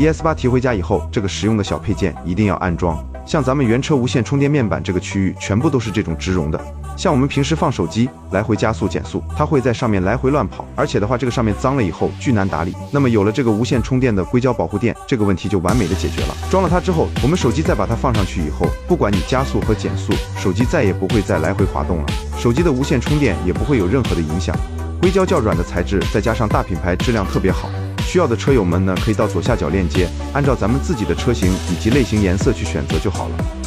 ES8提回家以后，这个实用的小配件一定要安装。像咱们原车无线充电面板这个区域，全部都是这种植绒的。像我们平时放手机来回加速减速，它会在上面来回乱跑，而且的话，这个上面脏了以后巨难打理。那么有了这个无线充电的硅胶保护垫，这个问题就完美的解决了。装了它之后，我们手机再把它放上去以后，不管你加速和减速，手机再也不会再来回滑动了，手机的无线充电也不会有任何的影响。硅胶较软的材质，再加上大品牌质量特别好。需要的车友们呢，可以到左下角链接，按照咱们自己的车型以及类型颜色去选择就好了。